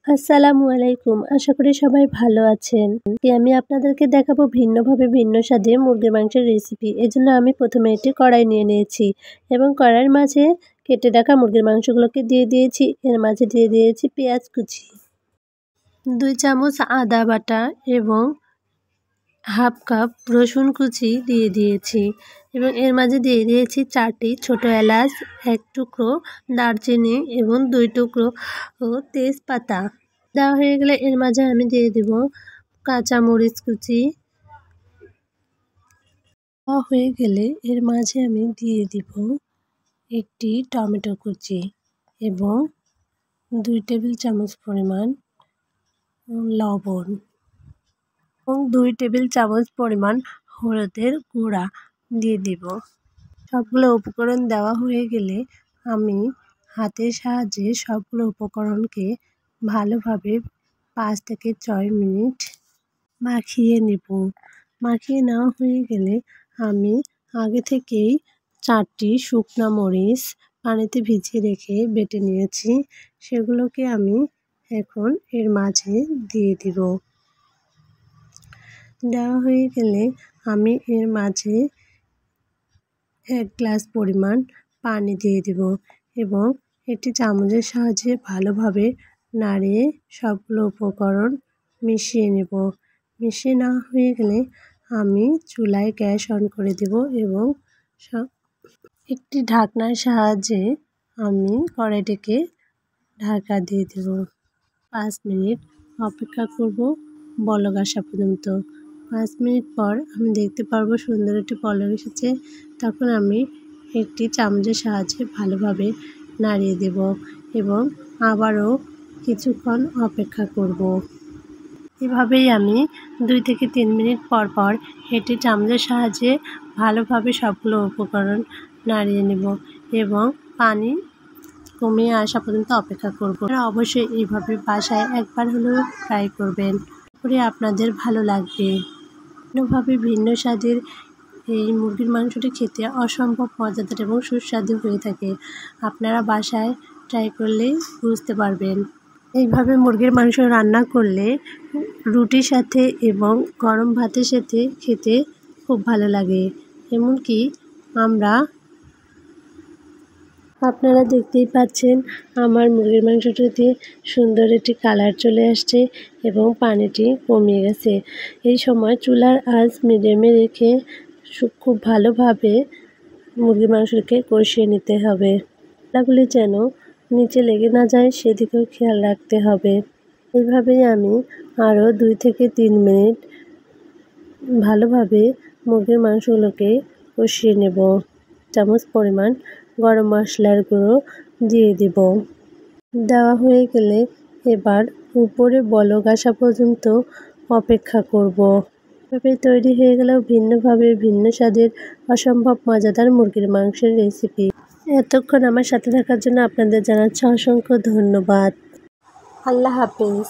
আসসালামু আলাইকুম। আশা করি সবাই ভালো আছেন। আমি আপনাদেরকে দেখাবো ভিন্নভাবে ভিন্ন স্বাদে মুরগির মাংসের রেসিপি। এজন্য আমি প্রথমে একটি কড়াই নিয়ে নিয়েছি এবং কড়াইয়ের মাঝে কেটে রাখা মুরগির মাংসগুলোকে দিয়ে দিয়েছি। এর মাঝে দিয়ে দিয়েছি পেঁয়াজ কুচি, 2 চামচ আদা বাটা এবং হাফ কাপ রসুন কুচি দিয়ে দিয়েছি এবং এর মাঝে দিয়ে দিয়েছি 4টি ছোট এলাচ, 1 টুকরো দারচিনি এবং 2 টুকরো তেজপাতা। দেওয়া হয়ে গেলে এর মাঝে আমি দিয়ে দেব কাঁচা মরিচ কুচি। দেওয়া হয়ে গেলে এর মাঝে আমি দিয়ে দিব একটি টমেটো কুচি এবং 2 টেবিল চামচ পরিমাণ লবণ এবং 2 টেবিল চামচ পরিমাণ হলুদের গুঁড়া দিয়ে দিব। সবগুলো উপকরণ দেওয়া হয়ে গেলে আমি হাতের সাহায্যে সবগুলো উপকরণকে ভালোভাবে 5 থেকে 6 মিনিট মাখিয়ে নেব। মাখিয়ে নেওয়া হয়ে গেলে আমি আগে থেকেই 4টি শুকনা মরিচ পানিতে ভিজিয়ে রেখে বেটে নিয়েছি, সেগুলোকে আমি এখন এর মাঝে দিয়ে দিব। দেওয়া হয়ে গেলে আমি এর মাঝে 1 গ্লাস পরিমাণ পানি দিয়ে দেব এবং একটি চামচের সাহায্যে ভালোভাবে নাড়িয়ে সবগুলো উপকরণ মিশিয়ে নেব। মিশিয়ে নেওয়া হয়ে গেলে আমি চুলায় গ্যাস অন করে দেব এবং একটি ঢাকনার সাহায্যে আমি কড়াইটিকে ঢাকা দিয়ে দেব। 5 মিনিট অপেক্ষা করব বলক আসা পর্যন্ত। 5 মিনিট পর আমি দেখতে পারবো সুন্দর একটি বলক এসেছে। তখন আমি একটি চামচের সাহায্যে ভালোভাবে নাড়িয়ে দেব এবং আবারও কিছুক্ষণ অপেক্ষা করব। এভাবেই আমি 2 থেকে 3 মিনিট পর পর একটি চামচের সাহায্যে ভালোভাবে সবগুলো উপকরণ নাড়িয়ে নেব এবং পানি কমিয়ে আসা পর্যন্ত অপেক্ষা করব। আপনারা অবশ্যই এইভাবে বাসায় একবার হলেও ট্রাই করবেন, করে আপনাদের ভালো লাগবে। ভিন্নভাবে ভিন্ন স্বাদের এই মুরগির মাংসটি খেতে অসম্ভব মজাদার এবং সুস্বাদু হয়ে থাকে। আপনারা বাসায় ট্রাই করলেই বুঝতে পারবেন। এইভাবে মুরগির মাংস রান্না করলে রুটির সাথে এবং গরম ভাতের সাথে খেতে খুব ভালো লাগে। এমনকি আপনারা দেখতেই পাচ্ছেন আমার মুরগির মাংসটিতে সুন্দর একটি কালার চলে আসছে এবং পানিটি কমে গেছে। এই সময় চুলার আঁচ মিডিয়ামে রেখে খুব ভালোভাবে মুরগির মাংসকে কষিয়ে নিতে হবে। মশলাগুলি যেন নিচে লেগে না যায় সেদিকেও খেয়াল রাখতে হবে। এইভাবেই আমি আরও 2 থেকে 3 মিনিট ভালোভাবে মুরগির মাংসগুলোকে কষিয়ে নেব। চামচ পরিমাণ গরম মশলার গুঁড়ো দিয়ে দিব। দেওয়া হয়ে গেলে এবার উপরে বলক আসা পর্যন্ত অপেক্ষা করব। এভাবে তৈরি হয়ে গেল ভিন্নভাবে ভিন্ন স্বাদের অসম্ভব মজাদার মুরগির মাংসের রেসিপি। এতক্ষণ আমার সাথে থাকার জন্য আপনাদের জানাচ্ছি অসংখ্য ধন্যবাদ। আল্লাহ হাফেজ।